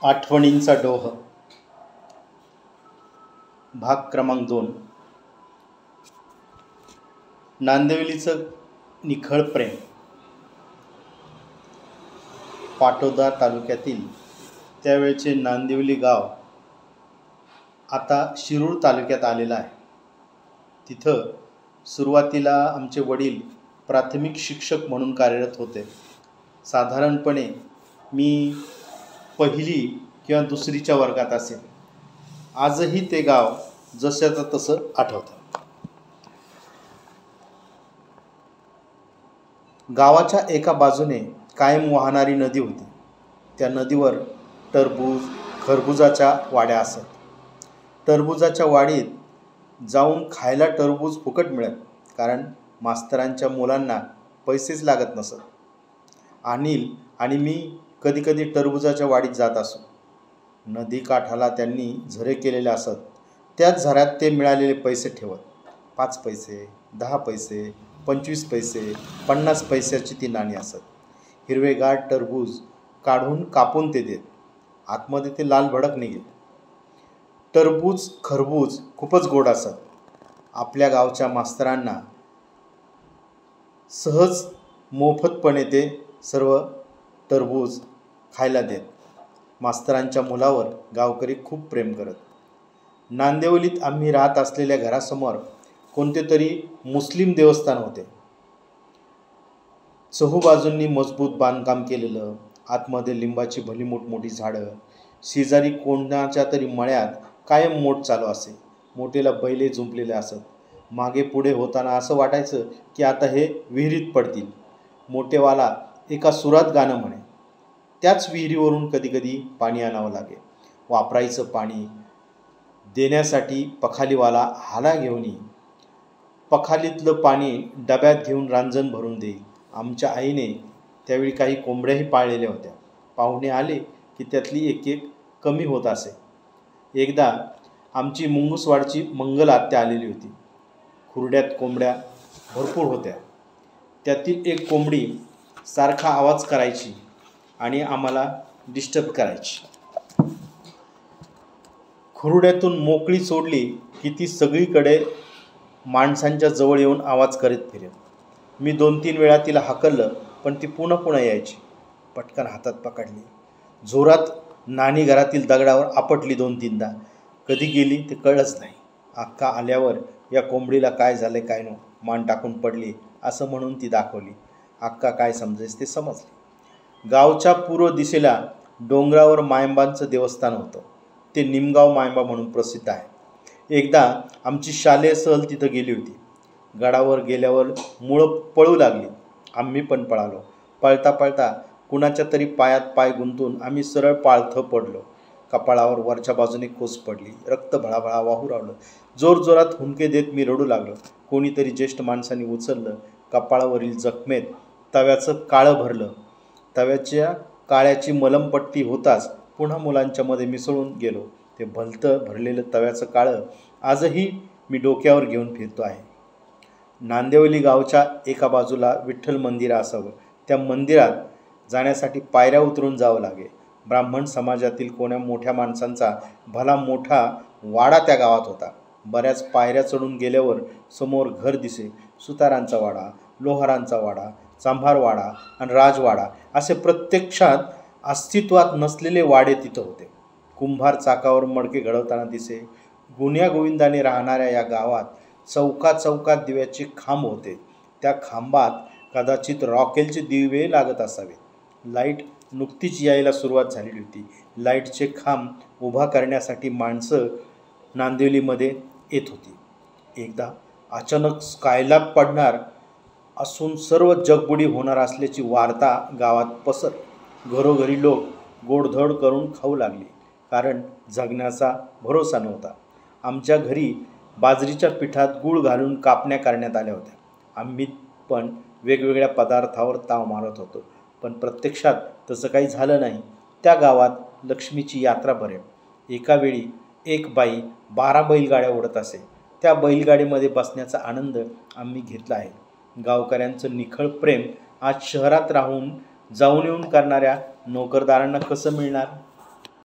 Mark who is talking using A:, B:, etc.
A: आठवणींचा डोह भाग क्रमांक 2. नांदिवलीचं निखळ प्रेम. पाटोदा तालुक्यातील त्यावेळचे नांदिवली गाव आता शिरूर तालुक्यात आलेलं आहे. तिथं सुरुवातीला आमचे वडील प्राथमिक शिक्षक म्हणून कार्यरत होते. साधारणपणे मी पहिली किंवा दुसरीच्या वर्गात असेल. आजही ते गाव जसंचं तसं आठवतं. गावाच्या एका बाजूने कायम वाहणारी नदी होती. त्या नदीवर टरबूज खरबुजाच्या वाड्या असत. टरबुजाच्या वाडीत जाऊन खायला टरबूज फुकट मिळत, कारण मास्तरांच्या मुलांना पैसेच लागत नसत. अनिल आणि मी कधीकधी टरबुजाच्या वाडीत जात असो. नदी काठाला त्यांनी झरे केलेले असत. त्याच झऱ्यात ते मिळालेले पैसे ठेवत. 5 पैसे, 10 पैसे, 25 पैसे, 50 पैशाची ती नाणी असत. हिरवेगार टरबूज काढून कापून ते देत. आतमध्ये ते लाल भडक निघेल. टरबूज खरबूज खूपच गोड असत. आपल्या गावच्या मास्तरांना सहज मोफतपणे ते सर्व टरबूज खायला देत. मास्तरांच्या मुलावर गावकरी खूप प्रेम करत. नांदिवलीत आम्ही राहत असलेल्या घरासमोर कोणते तरी मुस्लिम देवस्थान होते. चहूबाजूंनी मजबूत बांधकाम केलेलं. आतमध्ये लिंबाची भली मोठमोठी झाडं. शेजारी कोणाच्या तरी मळ्यात कायम मोठ चालू असे. मोठेला बैले जुंपलेले असत. मागे पुढे होताना असं वाटायचं की आता हे विहिरीत पडतील. मोठेवाला एका सुरात गाणं म्हणे. त्याच विहिरीवरून कधीकधी पाणी आणावं लागे. वापरायचं पाणी देण्यासाठी पखालीवाला हाला घेऊन येई. पखालीतलं पाणी डब्यात घेऊन रांजण भरून देई. आमच्या आईने त्यावेळी काही कोंबड्याही पाळलेल्या होत्या. पाहुणे आले की त्यातली एक एक कमी होत असे. एकदा आमची मुंगूसवाडची मंगल आत्या आलेली होती. खुर्ड्यात कोंबड्या भरपूर होत्या. त्यातील एक कोंबडी सारखा आवाज करायची आणि आम्हाला डिस्टर्ब करायची. खुर्ड्यातून मोकळी सोडली की ती सगळीकडे माणसांच्या जवळ येऊन आवाज करीत फिरेल. मी 2-3 वेळा तिला हाकललं, पण ती पुन्हा पुन्हा यायची. पटकन हातात पकडली. जोरात नाणी घरातील दगडावर आपटली 2-3दा. कधी गेली ते कळलंच नाही. अक्का आल्यावर या कोंबडीला काय झालं काय नो, मान टाकून पडली असं म्हणून ती दाखवली. अक्का काय समजायचं ते समजले. गावच्या पूर्व दिशेला डोंगरावर मायंबांचं देवस्थान होतं. ते निमगाव मायंबा म्हणून प्रसिद्ध आहे. एकदा आमची शालेय सहल तिथं गेली होती. गडावर गेल्यावर मुळं पळू लागली. आम्ही पण पळालो. पळता पळता कुणाच्या तरी पायात पाय गुंतून आम्ही सरळ पाळथं पडलो. कपाळावर वरच्या बाजूने कोस पडली. रक्त भळाभळा वाहू लागलं. जोरजोरात हुंदके देत मी रडू लागलो. कोणीतरी ज्येष्ठ माणसाने उचललं. कपाळावरील जखमेत तव्याचं काळं भरलं. तव्याच्या काळ्याची मलमपट्टी होताच पुन्हा मुलांच्या मध्ये मिसळून गेलो. ते भलतं भरलेलं तव्याचं काळं आजही मी डोक्यावर घेऊन फिरतो आहे. नांदिवली गावच्या एका बाजूला विठ्ठल मंदिर असावं. त्या मंदिरात जाण्यासाठी पायऱ्या उतरून जावं लागे. ब्राह्मण समाजातील कोण्या मोठ्या माणसांचा भला मोठा वाडा त्या गावात होता. बऱ्याच पायऱ्या चढून गेल्यावर समोर घर दिसे. सुतारांचा वाडा, लोहारांचा वाडा, चांभारवाडा आणि राजवाडा असे प्रत्यक्षात अस्तित्वात नसलेले वाडे तिथं होते. कुंभार चाकावर मडके घडवताना दिसे. गुण्यागोविंदाने राहणाऱ्या या गावात चौकात दिव्याचे खांब होते. त्या खांबात कदाचित रॉकेलचे दिवे लागत असावे. लाईट नुकतीच यायला सुरुवात झालेली होती. लाईटचे खांब उभा करण्यासाठी माणसं नांदिवलीमध्ये येत होती. एकदा अचानक स्कायलॅब पडणार असून सर्व जगबुडी होणार असल्याची वार्ता गावात पसरली. घरोघरी लोक गोडधोड करून खाऊ लागले, कारण जगण्याचा भरोसा नव्हता. आमच्या घरी बाजरीच्या पिठात गूळ घालून कापण्या करण्यात आल्या होत्या. आम्ही पण वेगवेगळ्या पदार्थावर ताव मारत होतो, पण प्रत्यक्षात तसं काही झालं नाही. त्या गावात लक्ष्मीची यात्रा भरेल. एका वेळी एक बाई 12 बैलगाड्या ओढत असे. त्या बैलगाडीमध्ये बसण्याचा आनंद आम्ही घेतला आहे. गावकऱ्यांचं निखळ प्रेम आज शहरात राहून जाऊन येऊन करणाऱ्या नोकरदारांना कसं मिळणार?